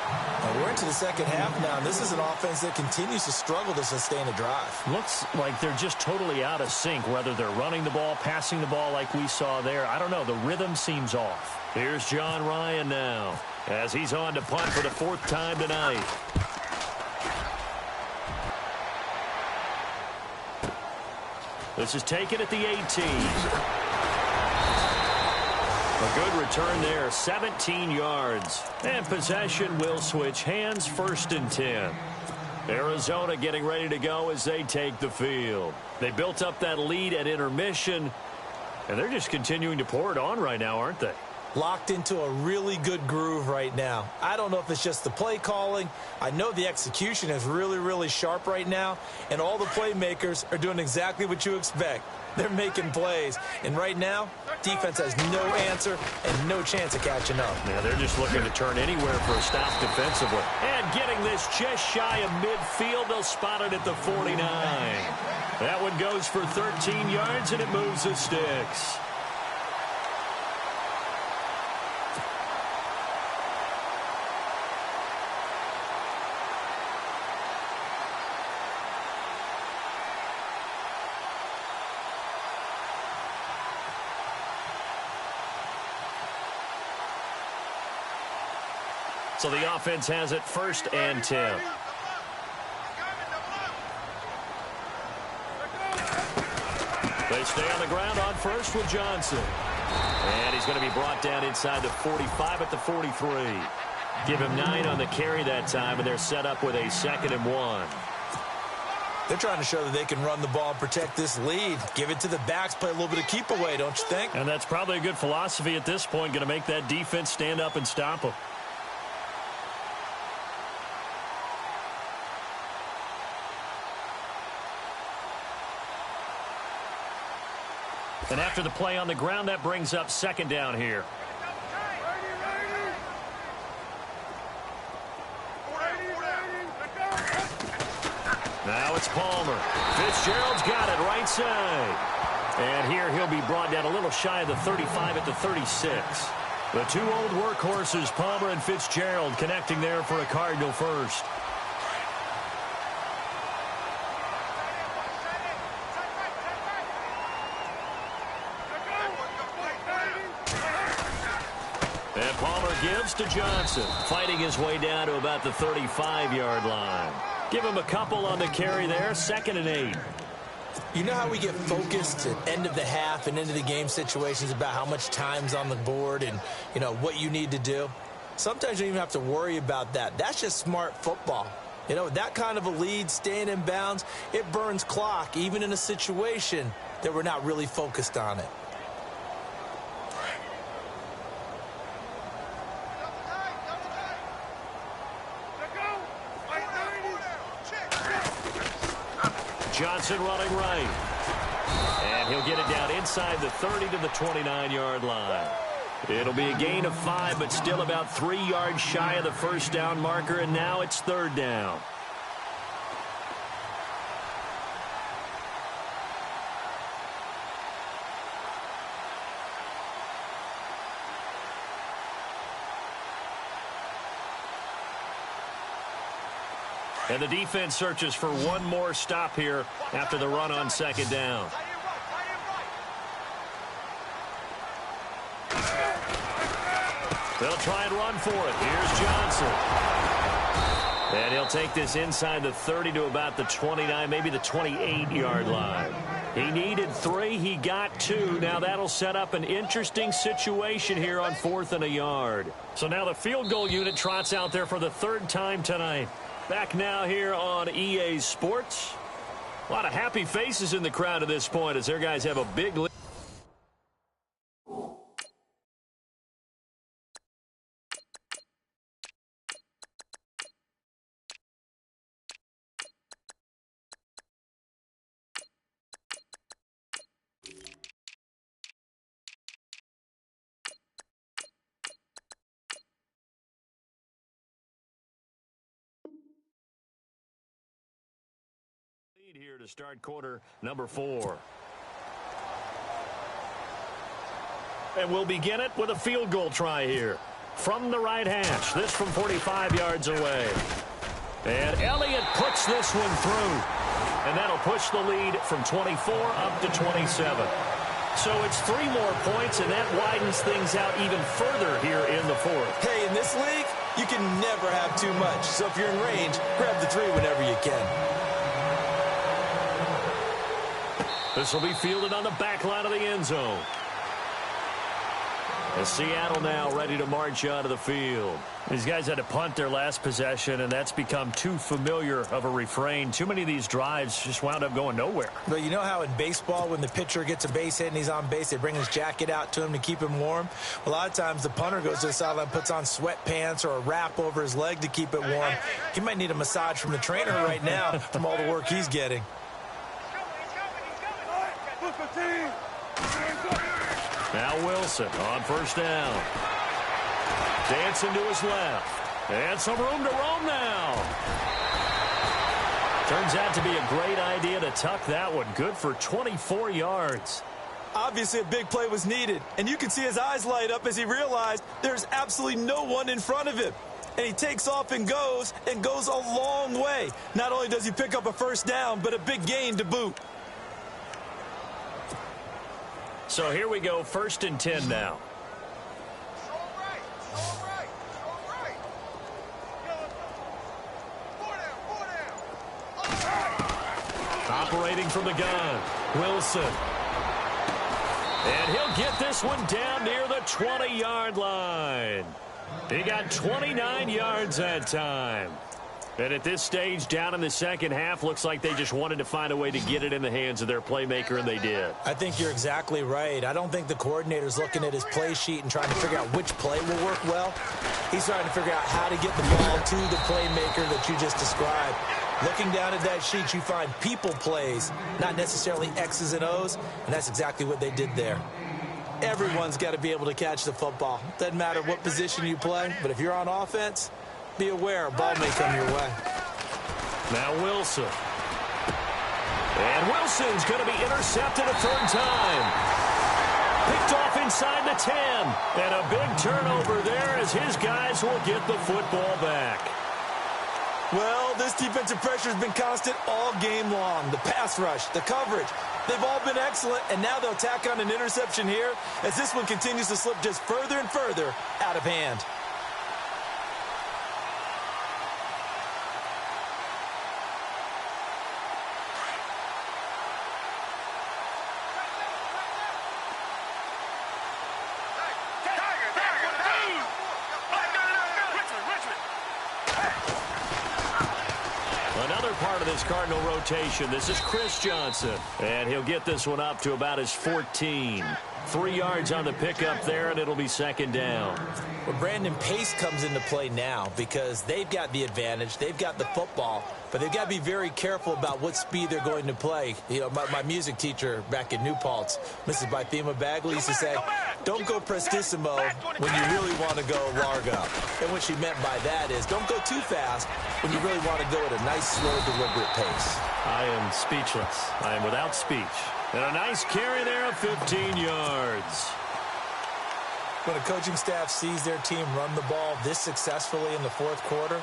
And we're into the second half now, and this is an offense that continues to struggle to sustain a drive. Looks like they're just totally out of sync, whether they're running the ball, passing the ball like we saw there. I don't know. The rhythm seems off. Here's John Ryan now as he's on to punt for the 4th time tonight. This is taken at the 18. A good return there, 17 yards. And possession will switch hands, 1st and 10. Arizona getting ready to go as they take the field. They built up that lead at intermission, and they're just continuing to pour it on right now, aren't they? Locked into a really good groove right now. I don't know if it's just the play calling. I know the execution is really, really sharp right now, and all the playmakers are doing exactly what you expect. They're making plays, and right now, defense has no answer and no chance of catching up. Yeah, they're just looking to turn anywhere for a stop defensively. And getting this just shy of midfield, they'll spot it at the 49. That one goes for 13 yards, and it moves the sticks. So the offense has it 1st and 10. They stay on the ground on first with Johnson. And he's going to be brought down inside the 45 at the 43. Give him 9 on the carry that time, and they're set up with a 2nd and 1. They're trying to show that they can run the ball and protect this lead. Give it to the backs, play a little bit of keep away, don't you think? And that's probably a good philosophy at this point, going to make that defense stand up and stop them. And after the play on the ground, that brings up 2nd down here. Now it's Palmer. Fitzgerald's got it right side. And here he'll be brought down a little shy of the 35 at the 36. The 2 old workhorses, Palmer and Fitzgerald, connecting there for a Cardinal first. And Palmer gives to Johnson, fighting his way down to about the 35-yard line. Give him a couple on the carry there, 2nd and 8. You know how we get focused at end of the half and into the game situations about how much time's on the board and, you know, what you need to do? Sometimes you don't even have to worry about that. That's just smart football. You know, that kind of a lead, staying in bounds, it burns clock, even in a situation that we're not really focused on it. Johnson running right. And he'll get it down inside the 30 to the 29-yard line. It'll be a gain of 5, but still about 3 yards shy of the 1st down marker, and now it's 3rd down. And the defense searches for one more stop here after the run on 2nd down. They'll try and run for it. Here's Johnson. And he'll take this inside the 30 to about the 29, maybe the 28-yard line. He needed 3. He got 2. Now that'll set up an interesting situation here on 4th and a yard. So now the field goal unit trots out there for the 3rd time tonight. Back now here on EA Sports. A lot of happy faces in the crowd at this point as their guys have a big lead. Here to start quarter number 4. And we'll begin it with a field goal try here. From the right hash, this from 45 yards away. And Elliott puts this one through. And that'll push the lead from 24 up to 27. So it's 3 more points, and that widens things out even further here in the 4th. Hey, in this league, you can never have too much. So if you're in range, grab the 3 whenever you can. This will be fielded on the back line of the end zone. And Seattle now ready to march out of the field. These guys had to punt their last possession, and that's become too familiar of a refrain. Too many of these drives just wound up going nowhere. But you know how in baseball, when the pitcher gets a base hit and he's on base, they bring his jacket out to him to keep him warm? A lot of times the punter goes to the sideline, puts on sweatpants or a wrap over his leg to keep it warm. He might need a massage from the trainer right now from all the work he's getting. Now Wilson on first down. Dancing to his left. And some room to roam now. Turns out to be a great idea to tuck that one. Good for 24 yards. Obviously a big play was needed, and you can see his eyes light up as he realized there's absolutely no one in front of him. And he takes off and goes a long way. Not only does he pick up a first down, but a big gain to boot. So here we go, 1st and 10 now. Operating from the gun, Wilson. And he'll get this one down near the 20-yard line. He got 29 yards that time. And at this stage, down in the second half, looks like they just wanted to find a way to get it in the hands of their playmaker, and they did. I think you're exactly right. I don't think the coordinator's looking at his play sheet and trying to figure out which play will work well. He's trying to figure out how to get the ball to the playmaker that you just described. Looking down at that sheet, you find people plays, not necessarily X's and O's, and that's exactly what they did there. Everyone's got to be able to catch the football. Doesn't matter what position you play, but if you're on offense, be aware, a ball may come your way. Now Wilson. And Wilson's going to be intercepted a 3rd time. Picked off inside the 10. And a big turnover there as his guys will get the football back. Well, this defensive pressure has been constant all game long. The pass rush, the coverage, they've all been excellent, and now they'll tack on an interception here as this one continues to slip just further and further out of hand. Cardinal rotation. This is Chris Johnson, and he'll get this one up to about his 14. 3 yards on the pickup there, and it'll be 2nd down. Well, Brandon, pace comes into play now because they've got the advantage. They've got the football, but they've got to be very careful about what speed they're going to play. You know, my music teacher back in New Paltz, Mrs. Bythema Bagley, used to say, don't go prestissimo when you really want to go largo. And what she meant by that is don't go too fast when you really want to go at a nice, slow, deliberate pace. I am speechless. I am without speech. And a nice carry there of 15 yards. When a coaching staff sees their team run the ball this successfully in the 4th quarter,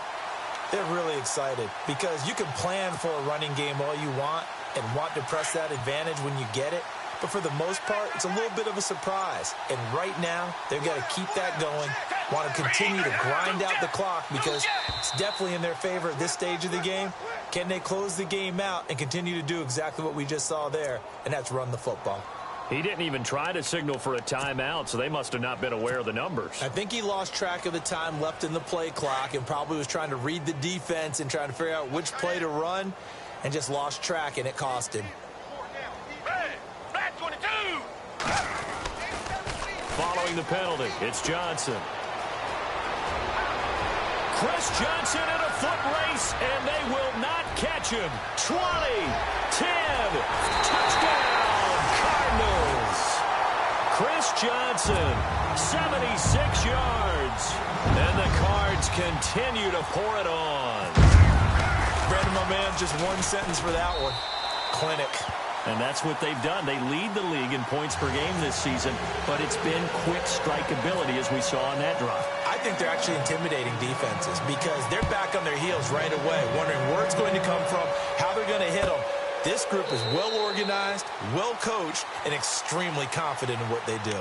they're really excited because you can plan for a running game all you want and want to press that advantage when you get it. but for the most part, it's a little bit of a surprise. And right now, they've got to keep that going, want to continue to grind out the clock because it's definitely in their favor at this stage of the game. Can they close the game out and continue to do exactly what we just saw there, and that's run the football? He didn't even try to signal for a timeout, so they must have not been aware of the numbers. I think he lost track of the time left in the play clock and probably was trying to read the defense and trying to figure out which play to run and just lost track, and it cost him. Following the penalty, it's Johnson. Chris Johnson in a foot race, and they will not catch him. 20, 10, touchdown, Cardinals. Chris Johnson, 76 yards, and the Cards continue to pour it on. Brandon, my man, just one sentence for that one. Clinic. And that's what they've done. They lead the league in points per game this season, but it's been quick strikeability as we saw on that drive. I think they're actually intimidating defenses because they're back on their heels right away, wondering where it's going to come from, how they're going to hit them. This group is well organized, well coached, and extremely confident in what they do.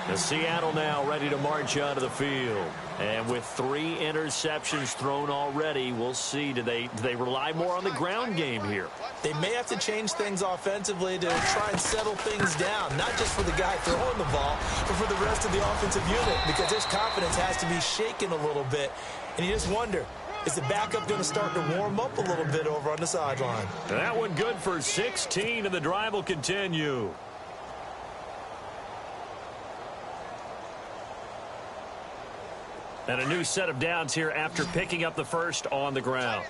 The Seattle now ready to march onto the field. And with 3 interceptions thrown already, we'll see. Do they rely more on the ground game here? They may have to change things offensively to try and settle things down, not just for the guy throwing the ball, but for the rest of the offensive unit, because his confidence has to be shaken a little bit. And you just wonder, is the backup going to start to warm up a little bit over on the sideline? That one good for 16, and the drive will continue. And a new set of downs here after picking up the first on the ground.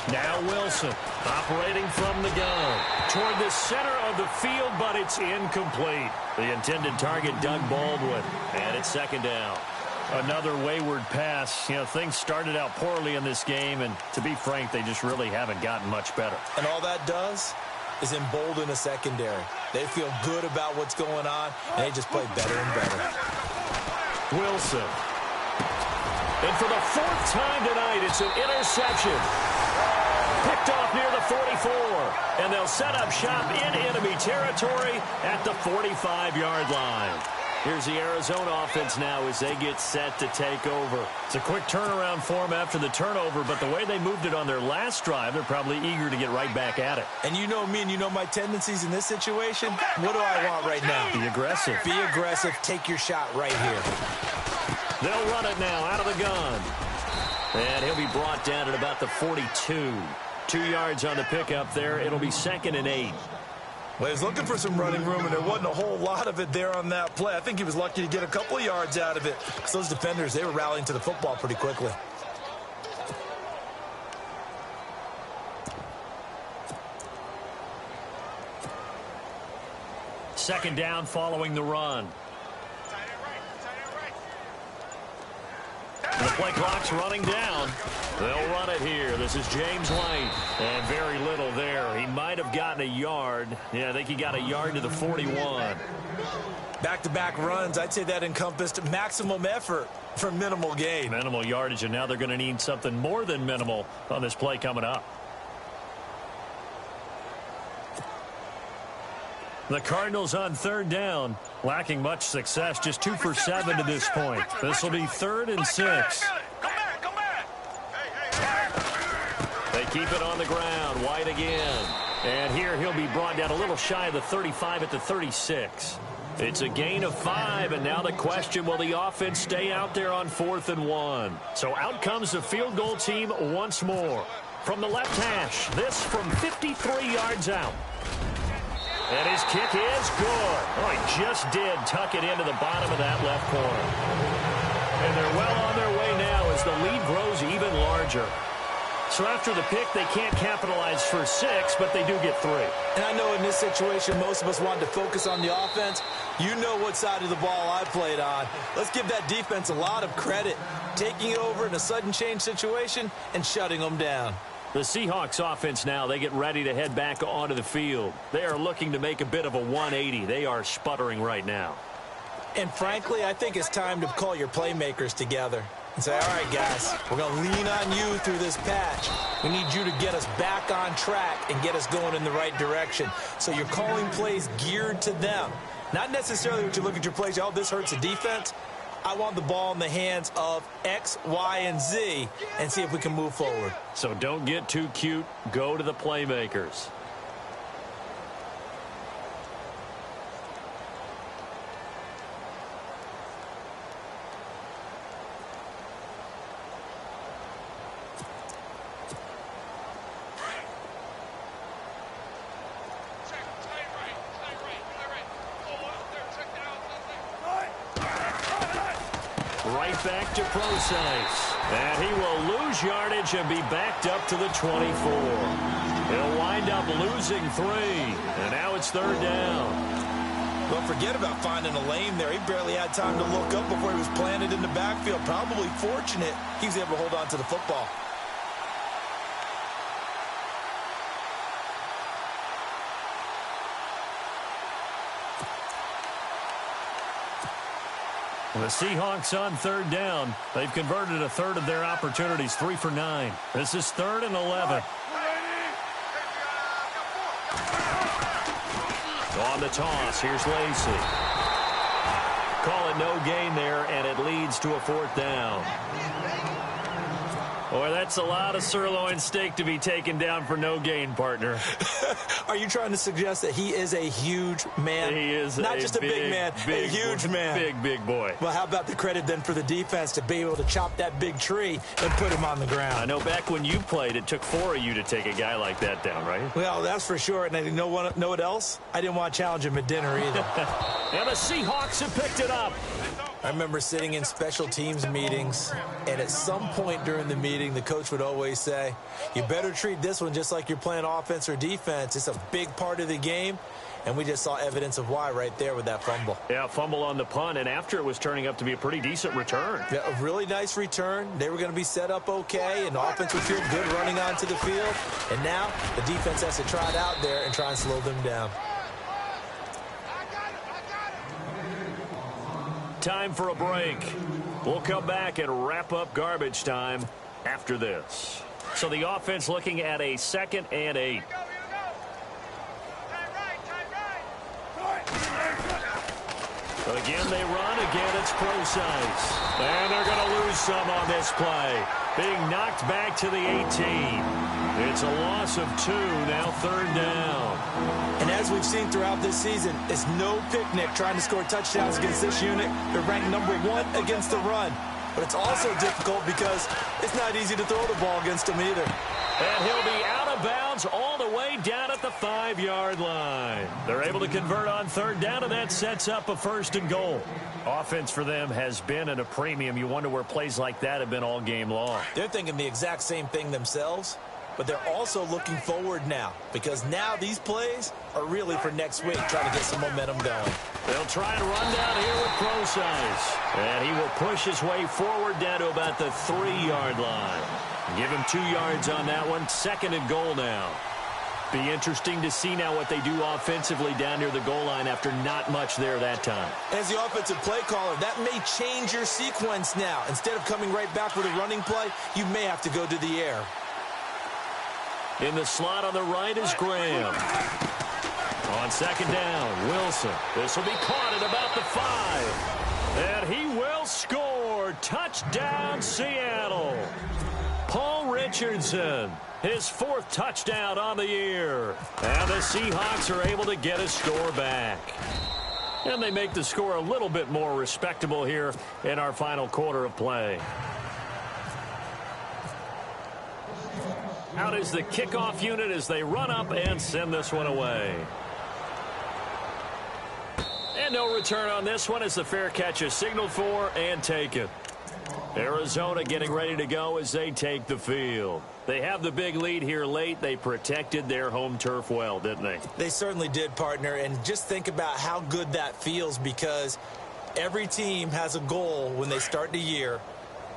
Now Wilson operating from the gun toward the center of the field, but it's incomplete. The intended target, Doug Baldwin, and it's second down. Another wayward pass. You know, things started out poorly in this game, and to be frank, they just really haven't gotten much better. And all that does is embolden a secondary. They feel good about what's going on, and they just play better and better. Wilson. And for the 4th time tonight, it's an interception. Picked off near the 44. And they'll set up shop in enemy territory at the 45-yard line. Here's the Arizona offense now as they get set to take over. It's a quick turnaround for them after the turnover, but the way they moved it on their last drive, they're probably eager to get right back at it. And you know me and you know my tendencies in this situation. What do I want right now? Be aggressive. Be aggressive. Take your shot right here. They'll run it now out of the gun. And he'll be brought down at about the 42. 2 yards on the pickup there. It'll be 2nd and 8. Well, he was looking for some running room, and there wasn't a whole lot of it there on that play. I think he was lucky to get a couple of yards out of it. Because those defenders, they were rallying to the football pretty quickly. Second down following the run. The play clock's running down. They'll run it here. This is James White. And very little there. He might have gotten a yard. Yeah, I think he got a yard to the 41. Back-to-back runs, I'd say that encompassed maximum effort for minimal gain. Minimal yardage, and now they're going to need something more than minimal on this play coming up. The Cardinals on 3rd down, lacking much success, just 2 for 7 to this point. This will be 3rd and 6. They keep it on the ground. White again. And here he'll be brought down a little shy of the 35 at the 36. It's a gain of 5, and now the question, will the offense stay out there on 4th and 1? So out comes the field goal team once more. From the left hash, this from 53 yards out. And his kick is good. Oh, he just did tuck it into the bottom of that left corner. And they're well on their way now as the lead grows even larger. So after the pick, they can't capitalize for 6, but they do get 3. And I know in this situation, most of us wanted to focus on the offense. You know what side of the ball I played on. Let's give that defense a lot of credit, taking it over in a sudden change situation and shutting them down. The Seahawks offense now, they get ready to head back onto the field. They are looking to make a bit of a 180. They are sputtering right now. And frankly, I think it's time to call your playmakers together. and say, all right, guys, we're going to lean on you through this patch. We need you to get us back on track and get us going in the right direction. So you're calling plays geared to them. Not necessarily what you look at your plays, oh, this hurts the defense. I want the ball in the hands of X, Y, and Z and see if we can move forward. So don't get too cute. Go to the playmakers. Right back to Procise. And he will lose yardage and be backed up to the 24. He'll wind up losing 3. And now it's 3rd down. Well, forget about finding a lane there. He barely had time to look up before he was planted in the backfield. Probably fortunate he was able to hold on to the football. The Seahawks on 3rd down. They've converted a third of their opportunities, 3 for 9. This is 3rd and 11. On the toss, here's Lacy. Call it no gain there, and it leads to a 4th down. Boy, that's a lot of sirloin steak to be taken down for no gain, partner. Are you trying to suggest that he is a huge man? He is not just a big man, a huge man. Big boy. Well, how about the credit then for the defense to be able to chop that big tree and put him on the ground? I know back when you played, it took 4 of you to take a guy like that down, right? Well, that's for sure. And you know what else? I didn't want to challenge him at dinner either. And the Seahawks have picked it up. I remember sitting in special teams meetings, and at some point during the meeting, the coach would always say, you better treat this one just like you're playing offense or defense. It's a big part of the game, and we just saw evidence of why right there with that fumble. Yeah, fumble on the punt, and after it was turning up to be a pretty decent return. Yeah, a really nice return. They were going to be set up okay, and the offense would feel good running onto the field. And now the defense has to try it out there and try and slow them down. Time for a break. We'll come back and wrap up garbage time after this. So the offense looking at a 2nd and 8. Again, they run. Again, it's Procise. And they're going to lose some on this play. Being knocked back to the 18. It's a loss of 2, now 3rd down. And as we've seen throughout this season, it's no picnic trying to score touchdowns against this unit. They're ranked number 1 against the run. But it's also difficult because it's not easy to throw the ball against them either. And he'll be out of bounds all the way down at the 5-yard line. They're able to convert on 3rd down, and that sets up a 1st and goal. Offense for them has been at a premium. You wonder where plays like that have been all game long. They're thinking the exact same thing themselves, but they're also looking forward now because now these plays are really for next week, trying to get some momentum going. They'll try and run down here with Procise. And he will push his way forward down to about the 3-yard line. Give him 2 yards on that one. 2nd and goal now. Be interesting to see now what they do offensively down near the goal line after not much there that time. As the offensive play caller, that may change your sequence now. Instead of coming right back with a running play, you may have to go to the air. In the slot on the right is Graham. On 2nd down, Wilson. This will be caught at about the 5. And he will score. Touchdown, Seattle. Paul Richardson, his 4th touchdown on the year. And the Seahawks are able to get a score back. And they make the score a little bit more respectable here in our final quarter of play. Out is the kickoff unit as they run up and send this one away. And no return on this one as the fair catch is signaled for and taken. Arizona getting ready to go as they take the field. They have the big lead here late. They protected their home turf well, didn't they? They certainly did, partner. And just think about how good that feels because every team has a goal when they start the year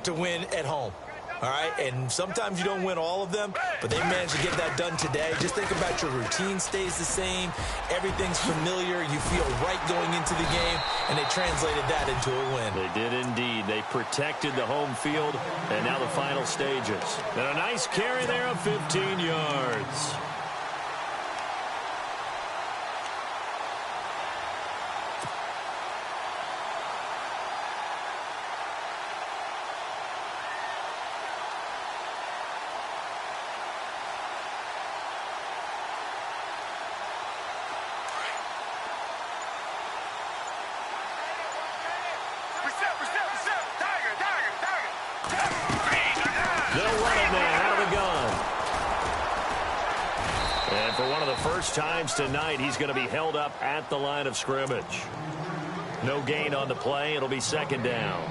to win at home. All right, and sometimes you don't win all of them, but they managed to get that done today. Just think about your routine stays the same. Everything's familiar. You feel right going into the game, and they translated that into a win. They did indeed. They They protected the home field, and now the final stages. And a nice carry there of 15 yards. They'll run it now out of the gun. And for one of the first times tonight, he's going to be held up at the line of scrimmage. No gain on the play. It'll be second down.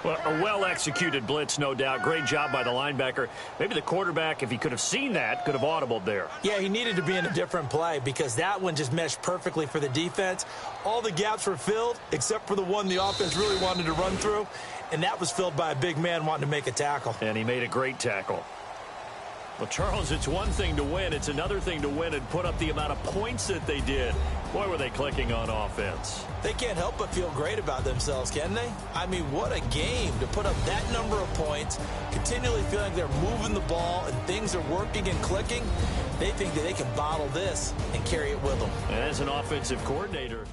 Well, a well-executed blitz, no doubt. Great job by the linebacker. Maybe the quarterback, if he could have seen that, could have audibled there. Yeah, he needed to be in a different play because that one just meshed perfectly for the defense. All the gaps were filled except for the one the offense really wanted to run through, and that was filled by a big man wanting to make a tackle. And he made a great tackle. Well, Charles, it's one thing to win. It's another thing to win and put up the amount of points that they did. Boy, were they clicking on offense. They can't help but feel great about themselves, can they? I mean, what a game to put up that number of points, continually feeling they're moving the ball and things are working and clicking. They think that they can bottle this and carry it with them. As an offensive coordinator,